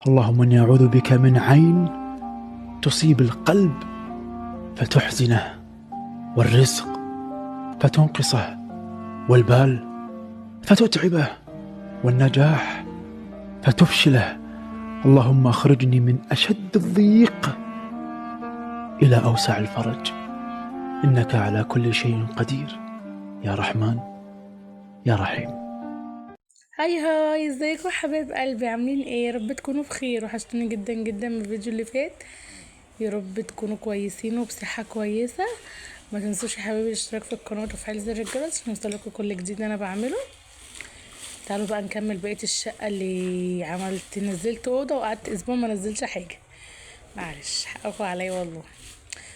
اللهم إني أعوذ بك من عين تصيب القلب فتحزنه، والرزق فتنقصه، والبال فتتعبه، والنجاح فتفشله. اللهم أخرجني من أشد الضيق إلى أوسع الفرج، إنك على كل شيء قدير يا رحمن يا رحيم. هاي هاي، ازيكم حبايب قلبي؟ عاملين ايه؟ يا رب تكونوا بخير. وحشتوني جدا جدا من الفيديو اللي فات. يا رب تكونوا كويسين وبصحة كويسة. ما تنسوش يا حبايبي الاشتراك في القناة وتفعيل زر الجرس عشان يوصلكوا كل جديد انا بعمله. تعالوا بقى نكمل بقية الشقة اللي عملت. نزلت اوضة وقعدت اسبوع ما نزلش حاجة، معلش حقكوا عليا والله.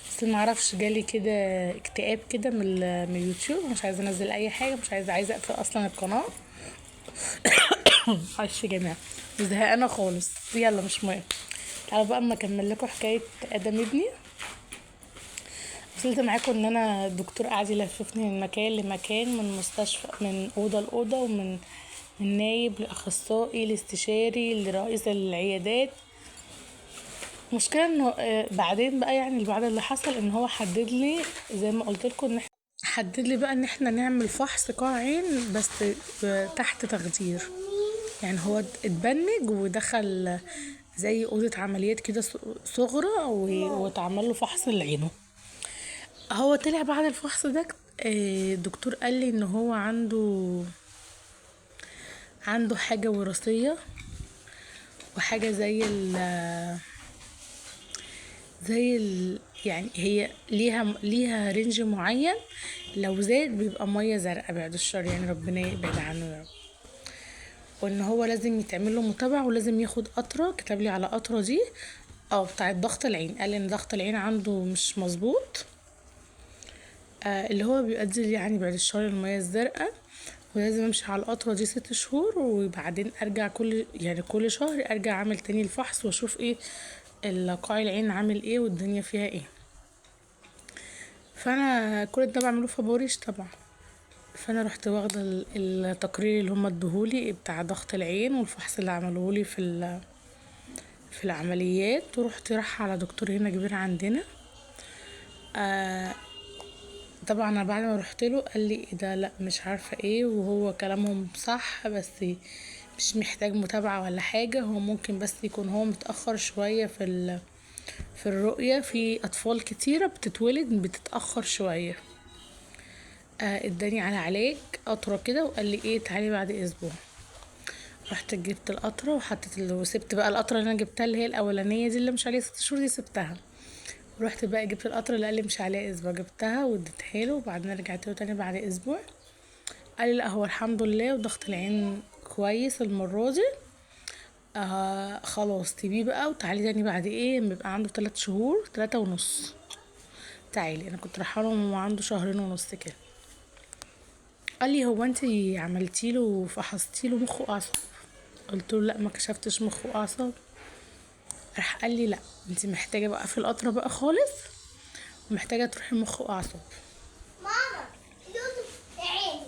بس ما اعرفش جالي كده اكتئاب كده من اليوتيوب، مش عايزه انزل اي حاجه، مش عايزه اقفل اصلا القناه. معلش يا جماعه، زهقانه خالص. يلا مش مهم. تعالوا بقى اما اكمل لكم حكايه ادم ابني. وصلت معاكم ان انا الدكتور قاعد يلففني من مكان لمكان، من مستشفى، من اوضه لاوضه، من نايب لاخصائي لاستشاري لرئيس العيادات. المشكله انه بعدين بقى يعني بعد اللي حصل ان هو حدد لي، زي ما قلت لكم، ان حدد لي بقى ان احنا نعمل فحص قاع عين بس تحت تخدير. يعني هو اتبنج ودخل زي اوضه عمليات كده صغرى واتعمل له فحص لعينه. هو طلع بعد الفحص ده الدكتور قال لي ان هو عنده حاجه وراثيه، وحاجه يعني هي ليها رينج معين. لو زاد بيبقى ميه زرقاء، بعد الشر يعني، ربنا يبعد عنه يا رب. وان هو لازم يتعمل له متابعه، ولازم ياخد قطره. كتب لي على قطره دي بتاعه ضغط العين. قال ان ضغط العين عنده مش مظبوط، اللي هو بيؤدي لي يعني بعد الشر الميه الزرقاء. ولازم امشي على القطره دي 6 شهور، وبعدين ارجع كل شهر ارجع اعمل تاني الفحص واشوف ايه قاع العين عامل ايه والدنيا فيها ايه. فانا كل ده بعمله في بوريش طبعا. فانا رحت واخده التقرير اللي هم ادوهولي بتاع ضغط العين والفحص اللي عملوهولي في العمليات، ورحت رايحه على دكتور هنا كبير عندنا. طبعا انا بعد ما رحت له قال لي ايه ده، لا مش عارفه ايه، وهو كلامهم صح بس مش محتاج متابعه ولا حاجه. هو ممكن بس يكون هو متاخر شويه في الرؤيه. في اطفال كتيره بتتولد بتتاخر شويه. اداني على علاج قطره كده وقال لي ايه تعالي بعد اسبوع. رحت جبت القطره وسبت بقى القطره اللي انا جبتها اللي هي الاولانيه دي اللي مش عليها 6 شهور دي، سبتها. ورحت بقى جبت القطره اللي قال لي مش عليها اسبوع، جبتها واديتها له. وبعدين رجعت له تاني بعد اسبوع، قال لي لا هو الحمد لله وضغط العين كويس المره دي. خلاص سيبيه بقى وتعالي تاني بعد ايه بيبقى عنده 3 شهور، 3 ونص. تعالي. انا كنت رايحه له وهو عنده 2.5 شهر كده. قال لي هو انتي عملتيله وفحصتيله مخ واعصاب؟ قلت له لا ما كشفتش مخ واعصاب. راح قال لي لا انتي محتاجه بقى في القطره بقى خالص، ومحتاجه تروحي مخ واعصاب. ماما لطف عيني.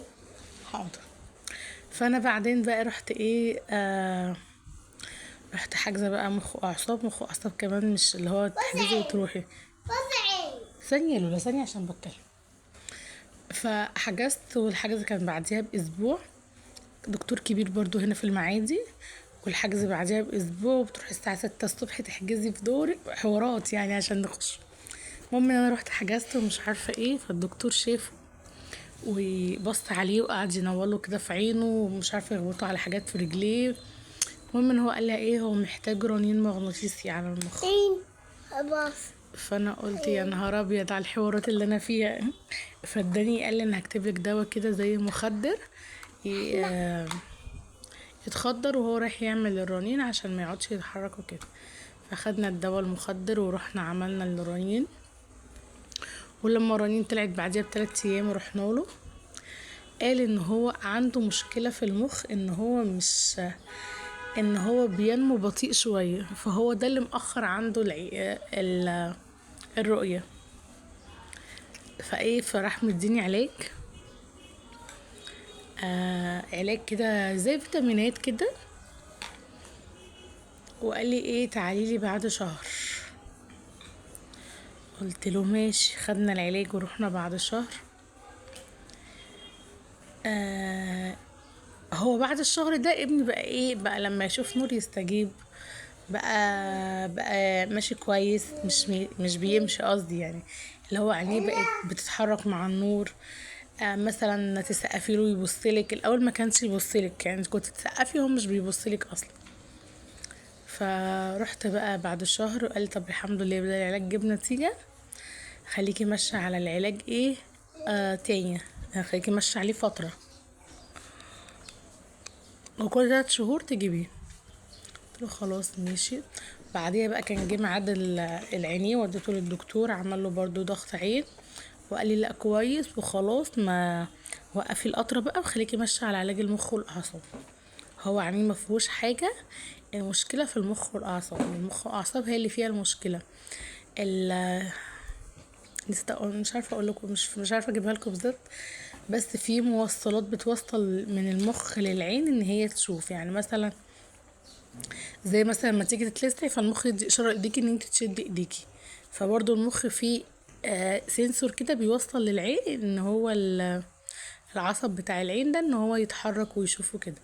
حاضر. فانا بعدين بقى رحت ايه رحت حاجزه بقى مخ واعصاب. مخ واعصاب كمان، مش اللي هو تحجزي وتروحي. بص عيني. ثانيه لولا ثانيه عشان بتكلم. فحجزت، والحجز كان بعديها باسبوع. دكتور كبير برضو هنا في المعادي. والحجز بعديها باسبوع، وبتروحي الساعه 6 الصبح تحجزي في دور حوارات يعني عشان نخش. المهم ان انا رحت حجزت ومش عارفه ايه. فالدكتور شافه وبص عليه وقعد ينوله كده في عينه، ومش عارفه يخبطه على حاجات في رجليه. المهم ان هو قال لها ايه هو محتاج رنين مغناطيسي على المخ. عين بص. فانا قلت يا نهار ابيض على الحوارات اللي انا فيها. فاداني قال لي انا هكتبلك دواء كده زي مخدر يتخدر وهو رايح يعمل الرنين عشان ما يقعدش يتحرك وكده. فاخدنا الدواء المخدر ورحنا عملنا الرنين. ولما الرنين طلعت بعديها ب3 ايام رحنا له. قال ان هو عنده مشكلة في المخ، ان هو بينمو بطيء شوية، فهو ده اللي مأخر عنده الرؤية. فراح مديني علاج، علاج كده زي فيتامينات كده. وقال لي ايه تعالي لي بعد شهر. قلت له ماشي. خدنا العلاج ورحنا بعد شهر. هو بعد الشهر ده ابني بقى ايه بقى، لما يشوف نور يستجيب، بقى ماشي كويس، مش بيمشي قصدي يعني، اللي هو عينيه بقت بتتحرك مع النور. مثلا تسقفي له يبصلك، الاول ما كانش يبصلك، يعني كنت تسقفي هو مش بيبصلك اصلا. فرحت بقى بعد الشهر وقال لي طب الحمد لله بدأ العلاج جاب نتيجة، خليكي ماشية على العلاج ايه تاني، خليكي ماشية عليه فترة، وكل 3 شهور تجيبيه. قلت له خلاص ماشي. بعديها بقى كان جه ميعاد العينيه، وديته للدكتور عمل له برضو ضغط عين، وقال لي لا كويس وخلاص، ما وقفي القطره بقى وخليكي ماشيه على علاج المخ والاعصاب. هو عينيه ما فيهوش حاجه، المشكله في المخ والاعصاب، المخ والاعصاب هي اللي فيها المشكله. مش عارفه اقول لكم، مش عارفه اجيبها لكم بالظبط، بس في موصلات بتوصل من المخ للعين ان هي تشوف، يعني مثلا زي مثلا لما تيجي تتلسعي فالمخ يدي اشاره ايديكي ان انت تشدي ايديكي، فبرضه المخ فيه سنسور كده بيوصل للعين ان هو العصب بتاع العين ده ان هو يتحرك ويشوفه كده.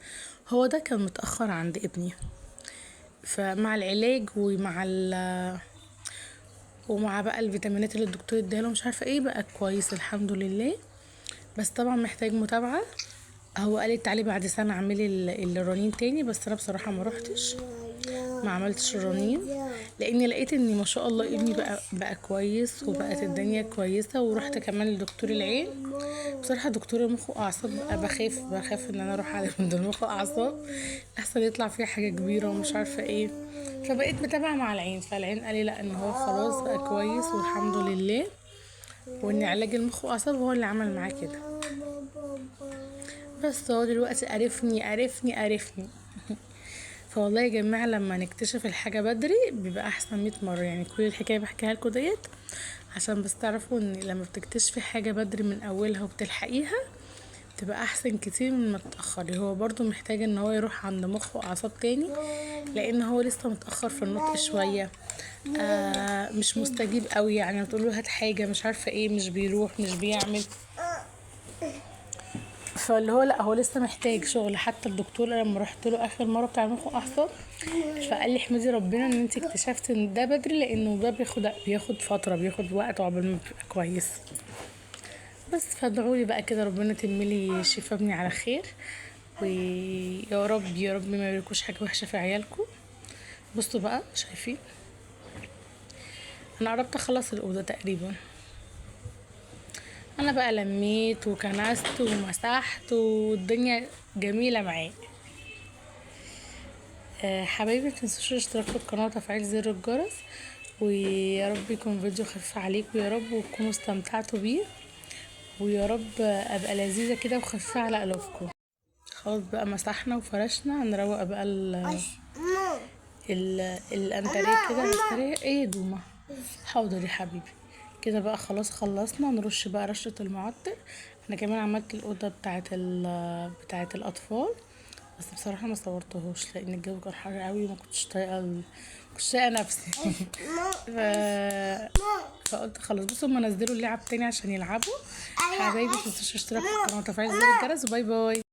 هو ده كان متأخر عند ابني، فمع العلاج ومع بقى الفيتامينات اللي الدكتور اداله مش عارفه ايه بقى كويس الحمد لله، بس طبعا محتاج متابعه. هو قال لي تعالي بعد سنه اعملي الرنين تاني، بس انا بصراحه ما روحتش، ما عملتش الرنين، لاني لقيت ان ما شاء الله ابني بقى كويس وبقت الدنيا كويسه. ورحت كمان لدكتور العين، بصراحه دكتور المخ واعصاب بقى بخاف ان انا اروح على دكتور المخ واعصاب احسن يطلع فيها حاجه كبيره ومش عارفه ايه، فبقيت متابعه مع العين. فالعين قال لي لا ان هو خلاص بقى كويس والحمد لله، وان علاج المخ واعصاب هو اللي عمل معاه كده. بس هو دلوقتي قرفني فوالله يا جماعه لما نكتشف الحاجه بدري بيبقى احسن 100 مره. يعني كل الحكايه بحكيها لكم ديت عشان بس تعرفوا ان لما بتكتشفي حاجه بدري من اولها وبتلحقيها تبقى احسن كتير من ما تتاخري. هو برضو محتاج ان هو يروح عند مخ واعصاب تاني، لان هو لسه متاخر في النطق شويه، مش مستجيب قوي، يعني بتقوله هات حاجه مش عارفه ايه مش بيروح مش بيعمل، فاللي هو لا هو لسه محتاج شغل. حتى الدكتور لما رحت له اخر مره بتاع المخ واعصاب فقال لي احمدي ربنا ان انت اكتشفتي ان ده بدري، لانه ده بياخد فتره، بياخد وقت عقبال ما بيبقى كويس. بس فادعولي بقى كده ربنا يتملي شفا ابني على خير، ويا رب يا رب ما يوريكوش حاجه وحشه في عيالكم. بصوا بقى شايفين انا قربت اخلص الاوضه تقريبا، انا بقى لميت وكنست ومسحت والدنيا جميله معايا. حبايبي متنسوش الاشتراك في القناه وتفعيل زر الجرس، ويا رب يكون فيديو خفيف عليكم يا رب وتكونوا استمتعتوا بيه، ويا رب ابقى لذيذه كده وخفيفه على قلوبكم. خلاص بقى مسحنا وفرشنا، هنروق بقى الانتريه كده. الانتريه ايه يا دوما؟ حاضر يا حبيبي. كده بقى خلاص خلصنا، نرش بقى رشة المعطر. انا كمان عملت الاوضه بتاعه الاطفال، بس بصراحه ما صورتهوش لان الجو كان حر قوي وما كنتش طايقه نفسي فقلت خلاص. بصوا هما نزلوا اللعب تاني عشان يلعبوا. حبايبي متنسوش اشتراك في القناه وتفعيل زر الجرس، وباي باي.